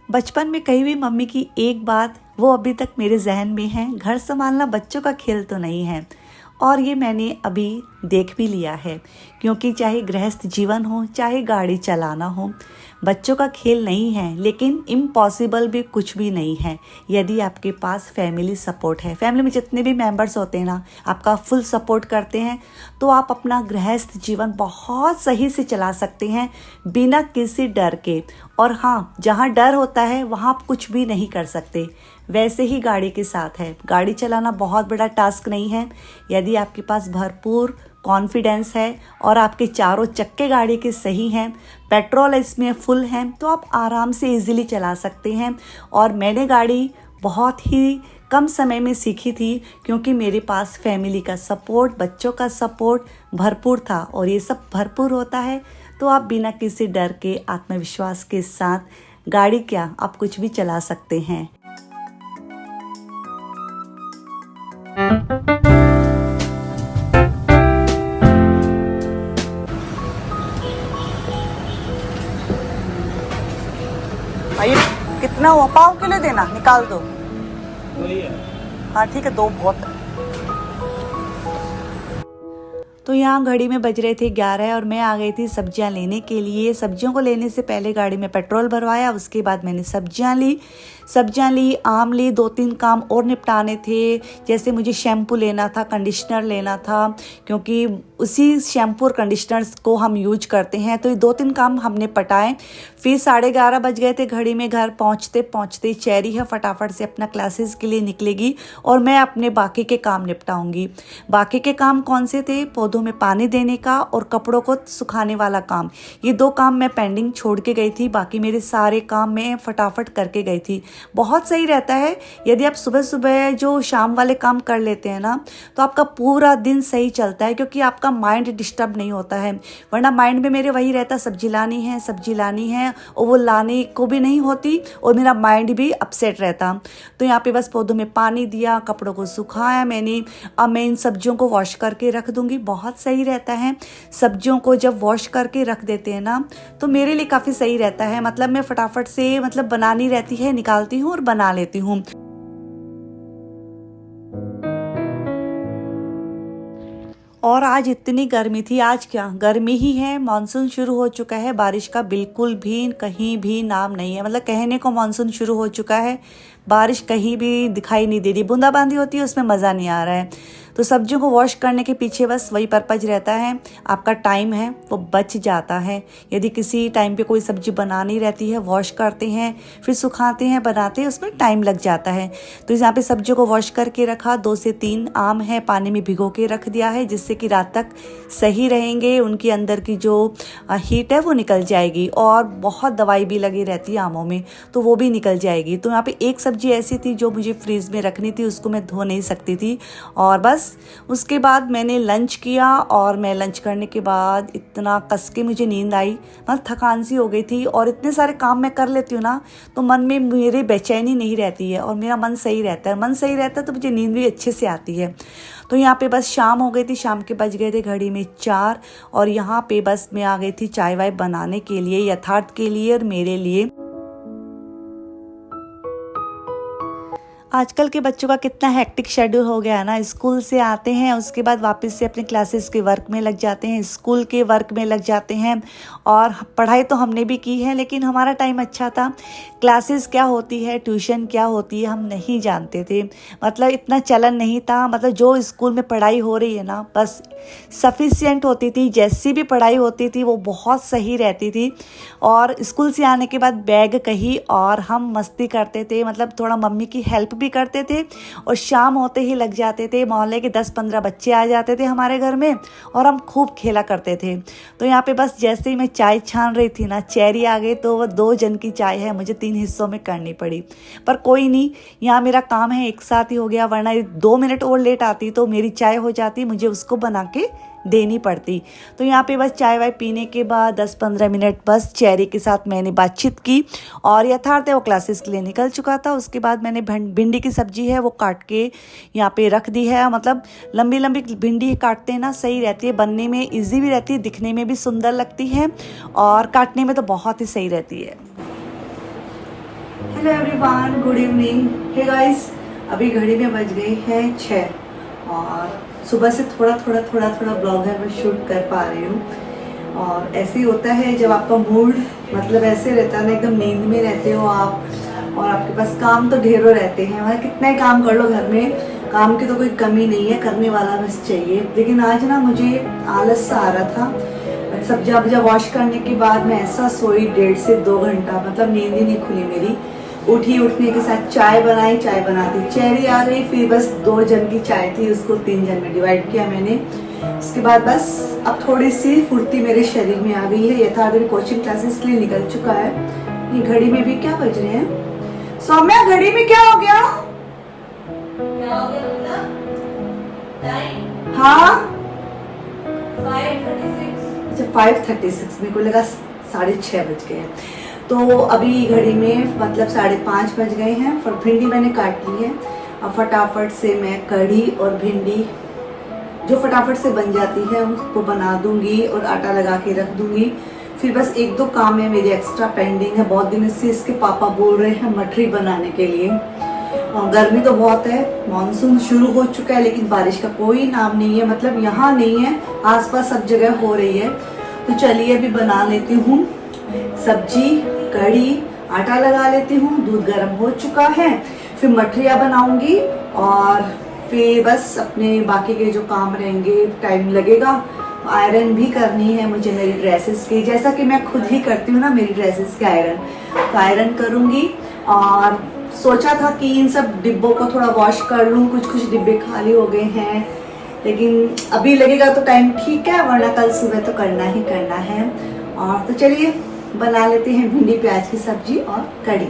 बचपन में कही हुई मम्मी की एक बात वो अभी तक मेरे जहन में है, घर संभालना बच्चों का खेल तो नहीं है। और ये मैंने अभी देख भी लिया है, क्योंकि चाहे गृहस्थ जीवन हो चाहे गाड़ी चलाना हो, बच्चों का खेल नहीं है। लेकिन इम्पॉसिबल भी कुछ भी नहीं है यदि आपके पास फैमिली सपोर्ट है। फैमिली में जितने भी मेंबर्स होते हैं ना, आपका फुल सपोर्ट करते हैं, तो आप अपना गृहस्थ जीवन बहुत सही से चला सकते हैं बिना किसी डर के। और हाँ, जहाँ डर होता है वहाँ आप कुछ भी नहीं कर सकते। वैसे ही गाड़ी के साथ है, गाड़ी चलाना बहुत बड़ा टास्क नहीं है। यदि आपके पास भरपूर कॉन्फिडेंस है और आपके चारों चक्के गाड़ी के सही हैं, पेट्रोल इसमें फुल है, तो आप आराम से इजीली चला सकते हैं। और मैंने गाड़ी बहुत ही कम समय में सीखी थी, क्योंकि मेरे पास फैमिली का सपोर्ट, बच्चों का सपोर्ट भरपूर था। और ये सब भरपूर होता है तो आप बिना किसी डर के आत्मविश्वास के साथ गाड़ी क्या, आप कुछ भी चला सकते हैं। आइए, कितना हुआ? पाव किलो देना, निकाल दो। हाँ ठीक है, दो बहुत है। तो यहाँ घड़ी में बज रहे थे 11 और मैं आ गई थी सब्जियाँ लेने के लिए। सब्जियों को लेने से पहले गाड़ी में पेट्रोल भरवाया, उसके बाद मैंने सब्जियाँ ली, आम ली। 2-3 काम और निपटाने थे, जैसे मुझे शैम्पू लेना था, कंडीशनर लेना था, क्योंकि उसी शैम्पू और कंडीशनर्स को हम यूज करते हैं। तो ये 2-3 काम हमने पटाए। फिर 11:30 बज गए थे घड़ी में। घर पहुँचते पहुँचते चेरी है फटाफट से अपना क्लासेस के लिए निकलेगी और मैं अपने बाकी के काम निपटाऊंगी। बाकी के काम कौन से थे? पौधों में पानी देने का और कपड़ों को सुखाने वाला काम। ये 2 काम मैं पेंडिंग छोड़ के गई थी, बाकी मेरे सारे काम मैं फटाफट करके गई थी। बहुत सही रहता है यदि आप सुबह सुबह जो शाम वाले काम कर लेते हैं ना, तो आपका पूरा दिन सही चलता है, क्योंकि आपका माइंड डिस्टर्ब नहीं होता है। वरना माइंड में मेरे वही रहता, सब्जी लानी है, और वो लाने को भी नहीं होती और मेरा माइंड भी अपसेट रहता। तो यहाँ पे बस पौधों में पानी दिया, कपड़ों को सुखाया मैंने। अब मैं इन सब्जियों को वॉश करके रख दूंगी। बहुत सही रहता है सब्जियों को जब वॉश करके रख देते हैं ना, तो मेरे लिए काफ़ी सही रहता है। मतलब मैं फटाफट से बनानी रहती है, निकालती हूँ और बना लेती हूँ। और आज इतनी गर्मी थी, आज क्या गर्मी ही है। मानसून शुरू हो चुका है, बारिश का बिल्कुल भी कहीं भी नाम नहीं है। मतलब कहने को मानसून शुरू हो चुका है, बारिश कहीं भी दिखाई नहीं दे रही। बूंदाबांदी होती है, उसमें मज़ा नहीं आ रहा है। तो सब्जियों को वॉश करने के पीछे बस वही पर्पज रहता है, आपका टाइम है वो बच जाता है। यदि किसी टाइम पे कोई सब्जी बनानी रहती है, वॉश करते हैं, फिर सुखाते हैं, बनाते हैं, उसमें टाइम लग जाता है। तो यहाँ पे सब्जियों को वॉश करके रखा। 2 से 3 आम है, पानी में भिगो के रख दिया है, जिससे कि रात तक सही रहेंगे। उनकी अंदर की जो हीट है वो निकल जाएगी। और बहुत दवाई भी लगी रहती है आमों में, तो वो भी निकल जाएगी। तो यहाँ पे एक सब्जी ऐसी थी जो मुझे फ्रीज में रखनी थी, उसको मैं धो नहीं सकती थी। और बस उसके बाद मैंने लंच किया, और मैं लंच करने के बाद इतना कस के मुझे नींद आई। मतलब थकान सी हो गई थी, और इतने सारे काम मैं कर लेती हूँ ना, तो मन में मेरे बेचैनी नहीं रहती है और मेरा मन सही रहता है। मन सही रहता है तो मुझे नींद भी अच्छे से आती है। तो यहाँ पे बस शाम हो गई थी, शाम के बज गए थे घड़ी में 4, और यहाँ पे बस मैं आ गई थी चाय वाय बनाने के लिए, यथार्थ के लिए और मेरे लिए। आजकल के बच्चों का कितना हेक्टिक शेड्यूल हो गया है ना। स्कूल से आते हैं, उसके बाद वापस से अपने क्लासेस के वर्क में लग जाते हैं, स्कूल के वर्क में लग जाते हैं। और पढ़ाई तो हमने भी की है, लेकिन हमारा टाइम अच्छा था। क्लासेस क्या होती है, ट्यूशन क्या होती है, हम नहीं जानते थे। मतलब इतना चलन नहीं था। मतलब जो स्कूल में पढ़ाई हो रही है ना, बस सफिशिएंट होती थी। जैसी भी पढ़ाई होती थी वो बहुत सही रहती थी। और स्कूल से आने के बाद बैग कहीं और हम मस्ती करते थे, मतलब थोड़ा मम्मी की हेल्प भी करते थे। और शाम होते ही लग जाते थे, मोहल्ले के 10-15 बच्चे आ जाते थे हमारे घर में, और हम खूब खेला करते थे। तो यहाँ पे बस जैसे ही मैं चाय छान रही थी ना, चेरी आ गई। तो वो 2 जन की चाय है, मुझे 3 हिस्सों में करनी पड़ी। पर कोई नहीं, यहाँ मेरा काम है एक साथ ही हो गया। वरना 2 मिनट और लेट आती तो मेरी चाय हो जाती, मुझे उसको बना के देनी पड़ती। तो यहाँ पे बस चाय वाय पीने के बाद 10-15 मिनट बस चेरी के साथ मैंने बातचीत की। और यथार्थ है वो क्लासेस के लिए निकल चुका था। उसके बाद मैंने भिंडी की सब्जी है वो काट के यहाँ पे रख दी है। मतलब लंबी लंबी भिंडी काटते हैं ना, सही रहती है, बनने में ईजी भी रहती है, दिखने में भी सुंदर लगती है, और काटने में तो बहुत ही सही रहती है। Hello everyone, good evening. Hey guys, अभी घड़ी में बज गई है 6 और सुबह से थोड़ा ब्लॉग है मैं शूट कर पा रही हूँ। और ऐसे ही होता है जब आपका मूड मतलब ऐसे रहता है ना, एकदम नींद में रहते हो आप और आपके पास काम तो ढेरों रहते हैं, मतलब कितना ही काम कर लो घर में, काम की तो कोई कमी नहीं है, करने वाला बस चाहिए। लेकिन आज ना मुझे आलस सा आ रहा था। सब्जियां वब्जियां वॉश करने के बाद मैं ऐसा सोई 1.5 से 2 घंटा, मतलब नींद ही नहीं खुली मेरी। उठी, उठने के साथ चाय बनाई, चाय बनाती चेरी आ गई, फिर बस 2 जन की चाय थी, उसको 3 जन में डिवाइड किया मैंने। उसके बाद बस अब थोड़ी सी फुर्ती मेरे शरीर में आ गई है। यथार्थ कोचिंग क्लासेस के लिए निकल चुका है। ये घड़ी में भी क्या बज रहे हैं सौम्या, घड़ी में क्या हो गया? क्या हो गया मतलब? टाइम? हाँ 5:36। अच्छा 5:36, मेरे को लगा 6:30 बज गए हैं। तो अभी घड़ी में मतलब 5:30 बज गए हैं। और भिंडी मैंने काट ली है। अब फटाफट से मैं कढ़ी और भिंडी जो फटाफट से बन जाती है उसको बना दूंगी और आटा लगा के रख दूंगी। फिर बस 1-2 काम है मेरे एक्स्ट्रा पेंडिंग है। बहुत दिन से इसके पापा बोल रहे हैं मठरी बनाने के लिए। और गर्मी तो बहुत है, मानसून शुरू हो चुका है लेकिन बारिश का कोई नाम नहीं है, मतलब यहाँ नहीं है, आसपास सब जगह हो रही है। तो चलिए अभी बना लेती हूँ सब्जी, कढ़ी, आटा लगा लेती हूँ, दूध गर्म हो चुका है। फिर मठरिया बनाऊंगी और फिर बस अपने बाकी के जो काम रहेंगे, टाइम लगेगा। आयरन भी करनी है मुझे मेरी ड्रेसेस की, जैसा कि मैं खुद ही करती हूँ ना मेरी ड्रेसेस के आयरन, तो आयरन करूँगी। और सोचा था कि इन सब डिब्बों को थोड़ा वॉश कर लूँ, कुछ डिब्बे खाली हो गए हैं, लेकिन अभी लगेगा तो टाइम ठीक है, वरना कल सुबह तो करना ही करना है। और तो चलिए बना लेते हैं भिंडी प्याज की सब्जी और कढ़ी।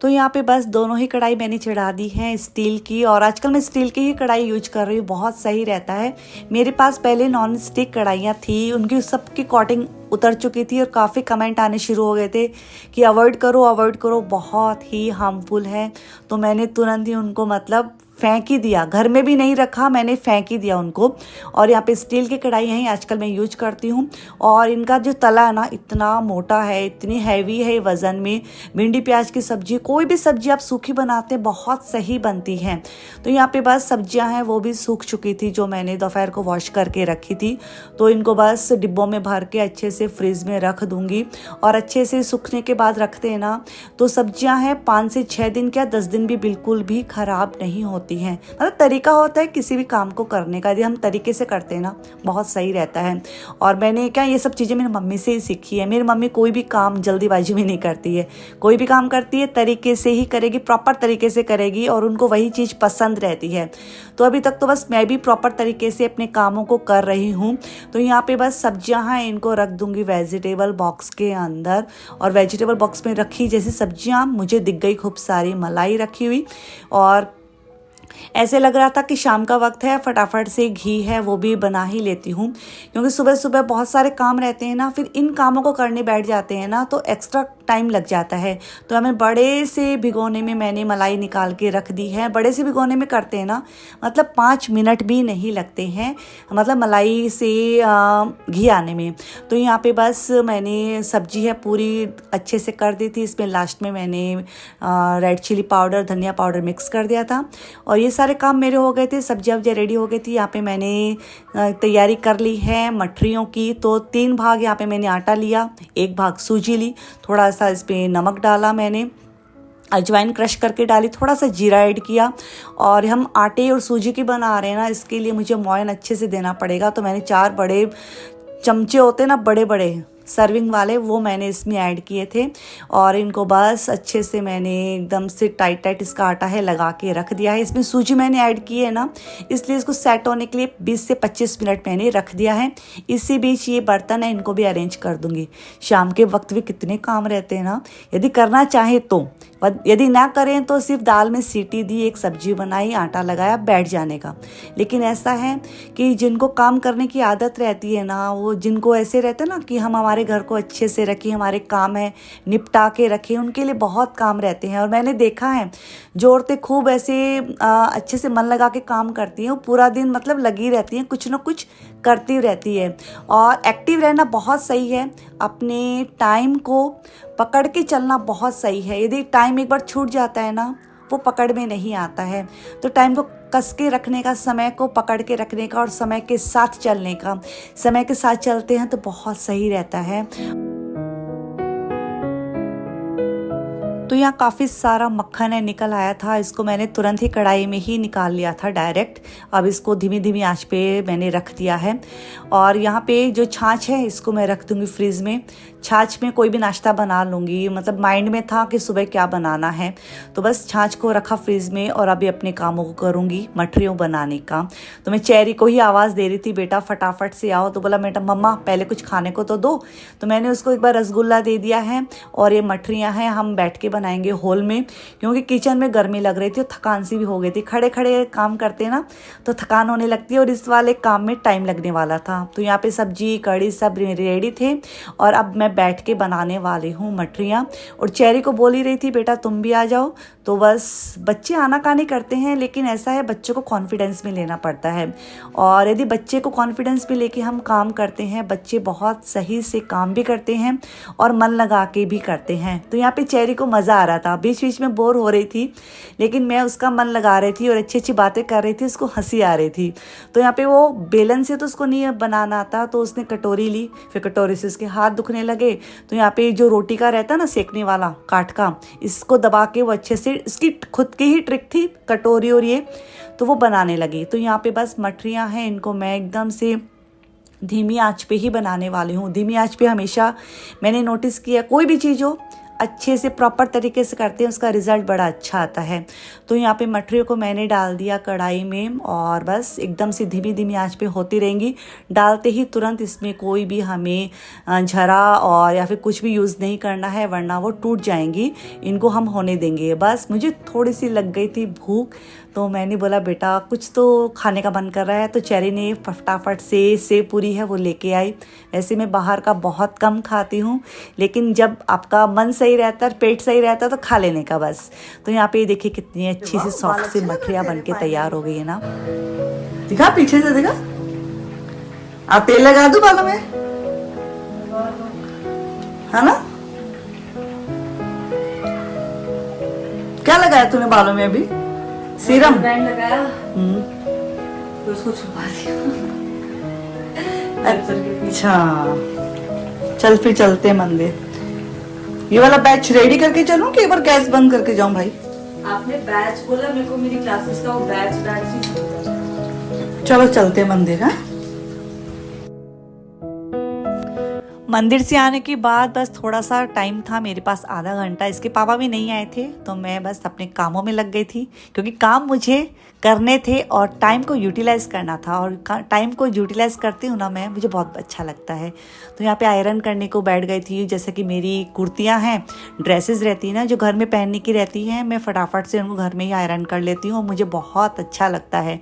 तो यहाँ पे बस दोनों ही कढ़ाई मैंने चढ़ा दी है स्टील की, और आजकल मैं स्टील की ही कढ़ाई यूज कर रही हूँ, बहुत सही रहता है। मेरे पास पहले नॉन स्टिक कढ़ाइयाँ थी, उनकी सबकी कोटिंग उतर चुकी थी और काफ़ी कमेंट आने शुरू हो गए थे कि अवॉइड करो, बहुत ही हार्मफुल है। तो मैंने तुरंत ही उनको मतलब फेंक ही दिया, घर में भी नहीं रखा, मैंने फेंक ही दिया उनको। और यहाँ पे स्टील की कढ़ाई है आजकल मैं यूज करती हूँ। और इनका जो तला है ना इतना मोटा है, इतनी हैवी है वज़न में। भिंडी प्याज की सब्जी, कोई भी सब्जी आप सूखी बनाते हैं बहुत सही बनती है। तो यहाँ पे बस सब्जियाँ हैं वो भी सूख चुकी थी जो मैंने दोपहर को वॉश करके रखी थी। तो इनको बस डिब्बों में भर के अच्छे से फ्रिज में रख दूँगी। और अच्छे से सूखने के बाद रखते हैं ना तो सब्जियाँ हैं 5 से 6 दिन क्या 10 दिन भी बिल्कुल भी ख़राब नहीं होती हैं। मतलब तरीका होता है किसी भी काम को करने का, यदि हम तरीके से करते हैं ना बहुत सही रहता है। और मैंने क्या ये सब चीज़ें मेरी मम्मी से ही सीखी है। मेरी मम्मी कोई भी काम जल्दीबाजी में नहीं करती है, कोई भी काम करती है तरीके से ही करेगी, प्रॉपर तरीके से करेगी और उनको वही चीज़ पसंद रहती है। तो अभी तक तो बस मैं भी प्रॉपर तरीके से अपने कामों को कर रही हूँ। तो यहाँ पे बस सब्जियाँ हैं इनको रख दूँगी वेजिटेबल बॉक्स के अंदर। और वेजिटेबल बॉक्स में रखी जैसे सब्जियाँ मुझे दिख गई खूब सारी मलाई रखी हुई, और ऐसे लग रहा था कि शाम का वक्त है, फटाफट से घी है वो भी बना ही लेती हूँ, क्योंकि सुबह सुबह बहुत सारे काम रहते हैं ना, फिर इन कामों को करने बैठ जाते हैं ना तो एक्स्ट्रा टाइम लग जाता है। तो हमें बड़े से भिगोने में मैंने मलाई निकाल के रख दी है। बड़े से भिगोने में करते हैं ना मतलब 5 मिनट भी नहीं लगते हैं, मतलब मलाई से घी आने में। तो यहाँ पे बस मैंने सब्जी है पूरी अच्छे से कर दी थी। इसमें लास्ट में मैंने रेड चिली पाउडर, धनिया पाउडर मिक्स कर दिया था। और ये सारे काम मेरे हो गए थे, सब्जी वब्जी रेडी हो गई थी। यहाँ पे मैंने तैयारी कर ली है मठरियों की। तो 3 भाग यहाँ पे मैंने आटा लिया, 1 भाग सूजी ली, थोड़ा सा इस पर नमक डाला, मैंने अजवाइन क्रश करके डाली, थोड़ा सा जीरा ऐड किया। और हम आटे और सूजी की बना रहे हैं ना, इसके लिए मुझे मोयन अच्छे से देना पड़ेगा। तो मैंने 4 बड़े चमचे होते ना बड़े बड़े सर्विंग वाले, वो मैंने इसमें ऐड किए थे। और इनको बस अच्छे से मैंने एकदम से टाइट इसका आटा है लगा के रख दिया है। इसमें सूजी मैंने ऐड की है ना, इसलिए इसको सेट होने के लिए 20 से 25 मिनट मैंने रख दिया है। इसी बीच ये बर्तन है इनको भी अरेंज कर दूंगी। शाम के वक्त भी कितने काम रहते हैं ना, यदि करना चाहे तो, यदि ना करें तो सिर्फ दाल में सीटी दी, एक सब्जी बनाई, आटा लगाया, बैठ जाने का। लेकिन ऐसा है कि जिनको काम करने की आदत रहती है ना, वो जिनको ऐसे रहते हैं ना कि हम हमारे हमारे घर को अच्छे से रखे, हमारे काम है निपटा के रखे, उनके लिए बहुत काम रहते हैं। और मैंने देखा है जो औरतें खूब ऐसे अच्छे से मन लगा के काम करती हैं, वो पूरा दिन मतलब लगी रहती हैं, कुछ ना कुछ करती रहती है। और एक्टिव रहना बहुत सही है, अपने टाइम को पकड़ के चलना बहुत सही है। यदि टाइम एक बार छूट जाता है ना, वो पकड़ में नहीं आता है। तो टाइम को कस के रखने का, समय को पकड़ के रखने का और समय के साथ चलने का, समय के साथ चलते हैं तो बहुत सही रहता है। तो यहाँ काफ़ी सारा मक्खन है निकल आया था, इसको मैंने तुरंत ही कढ़ाई में ही निकाल लिया था डायरेक्ट। अब इसको धीमी धीमी आंच पे मैंने रख दिया है। और यहाँ पे जो छाछ है इसको मैं रख दूँगी फ्रिज में। छाछ में कोई भी नाश्ता बना लूँगी, मतलब माइंड में था कि सुबह क्या बनाना है, तो बस छाछ को रखा फ्रिज में और अभी अपने कामों को करूँगी मठरियों बनाने का। तो मैं चेरी को ही आवाज़ दे रही थी, बेटा फटाफट से आओ। तो बोला बेटा मम्मा पहले कुछ खाने को तो दो। तो मैंने उसको एक बार रसगुल्ला दे दिया है और ये मठरियाँ हैं, हम बैठ के बनाएंगे हॉल में, क्योंकि किचन में गर्मी लग रही थी और थकान सी भी हो गई थी। खड़े खड़े काम करते हैं ना तो थकान होने लगती है और इस वाले काम में टाइम लगने वाला था। तो यहाँ पे सब्जी कढ़ी सब रेडी थे और अब मैं बैठ के बनाने वाली हूँ मठरियाँ। और चेरी को बोल ही रही थी बेटा तुम भी आ जाओ। तो बस बच्चे आनाकानी करते हैं, लेकिन ऐसा है बच्चों को कॉन्फिडेंस में लेना पड़ता है। और यदि बच्चे को कॉन्फिडेंस में लेके हम काम करते हैं, बच्चे बहुत सही से काम भी करते हैं और मन लगा के भी करते हैं। तो यहाँ पे चेरी को मज़ा आ रहा था, बीच बीच में बोर हो रही थी, लेकिन मैं उसका मन लगा रही थी और अच्छी अच्छी बातें कर रही थी, उसको हंसी आ रही थी। तो यहाँ पे वो बेलन से तो उसको नहीं बनाना आता, तो उसने कटोरी ली, फिर कटोरी से उसके हाथ दुखने लगे। तो यहाँ पे जो रोटी का रहता है ना सेकने वाला काठ का, इसको दबा के वो अच्छे से, इसकी खुद की ही ट्रिक थी कटोरी और ये, तो वो बनाने लगी। तो यहाँ पे बस मठरियाँ हैं, इनको मैं एकदम से धीमी आंच पे ही बनाने वाली हूँ। धीमी आंच पे हमेशा मैंने नोटिस किया कोई भी चीज़ हो अच्छे से प्रॉपर तरीके से करते हैं उसका रिज़ल्ट बड़ा अच्छा आता है। तो यहाँ पे मठरियों को मैंने डाल दिया कढ़ाई में और बस एकदम से धीमी धीमी आंच पे होती रहेंगी। डालते ही तुरंत इसमें कोई भी हमें झरा और या फिर कुछ भी यूज़ नहीं करना है, वरना वो टूट जाएंगी। इनको हम होने देंगे। बस मुझे थोड़ी सी लग गई थी भूख, तो मैंने बोला बेटा कुछ तो खाने का मन कर रहा है। तो चेरी ने फटाफट से सेव पूरी है वो लेके आई। वैसे मैं बाहर का बहुत कम खाती हूँ, लेकिन जब आपका मन सही रहता है, पेट सही रहता है तो खा लेने का बस। तो यहाँ पे देखिए कितनी अच्छी सी सॉफ्ट सी मठरियाँ बन के तैयार हो गई है ना। दिखा पीछे से, दिखा। आप तेल लगा दो बालों में, है ना? क्या लगाया तूने बालों में अभी? सीरम बैंड लगाया, तो उसको छुपा दिया। अच्छा चल फिर चलते हैं मंदिर। ये वाला बैच रेडी करके चलूं कि एक बार गैस बंद करके जाऊं भाई? आपने बैच बोला, मेरे को मेरी क्लासेस का वो बैच ही। चलो चलते हैं मंदिर। हाँ, मंदिर से आने के बाद बस थोड़ा सा टाइम था मेरे पास, आधा घंटा। इसके पापा भी नहीं आए थे तो मैं बस अपने कामों में लग गई थी, क्योंकि काम मुझे करने थे और टाइम को यूटिलाइज़ करना था। और टाइम को यूटिलाइज़ करती हूँ ना मैं, मुझे बहुत अच्छा लगता है। तो यहाँ पे आयरन करने को बैठ गई थी। जैसे कि मेरी कुर्तियाँ हैं, ड्रेसेस रहती हैं ना जो घर में पहनने की रहती हैं, मैं फटाफट से उनको घर में ही आयरन कर लेती हूँ और मुझे बहुत अच्छा लगता है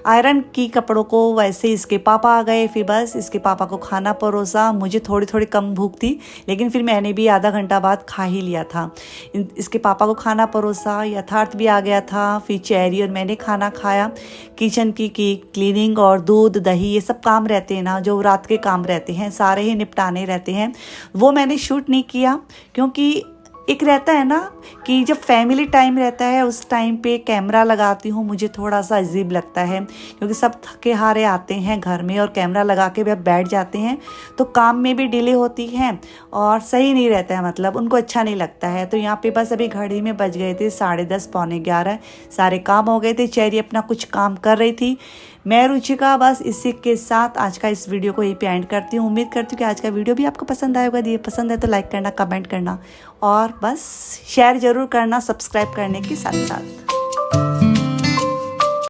आयरन की कपड़ों को। वैसे इसके पापा आ गए, फिर बस इसके पापा को खाना परोसा। मुझे थोड़ी कम भूख थी, लेकिन फिर मैंने भी आधा घंटा बाद खा ही लिया था। इसके पापा को खाना परोसा, यथार्थ भी आ गया था, फिर चेरी और मैंने खाना खाया। किचन की क्लीनिंग और दूध दही ये सब काम रहते हैं ना, जो रात के काम रहते हैं, सारे ही निपटाने रहते हैं। वो मैंने शूट नहीं किया, क्योंकि एक रहता है ना कि जब फैमिली टाइम रहता है उस टाइम पे कैमरा लगाती हूँ, मुझे थोड़ा सा अजीब लगता है, क्योंकि सब थके हारे आते हैं घर में और कैमरा लगा के जब बैठ जाते हैं तो काम में भी डिले होती है और सही नहीं रहता है, मतलब उनको अच्छा नहीं लगता है। तो यहाँ पे बस अभी घड़ी में बज गए थे 10:30 पौने 11, सारे काम हो गए थे। चेरी अपना कुछ काम कर रही थी, मैं रुचिका। बस इसी के साथ आज का इस वीडियो को यहीं पे एंड करती हूँ। उम्मीद करती हूँ कि आज का वीडियो भी आपको पसंद आएगा। यदि पसंद है तो लाइक करना, कमेंट करना और बस शेयर ज़रूर करना सब्सक्राइब करने के साथ साथ।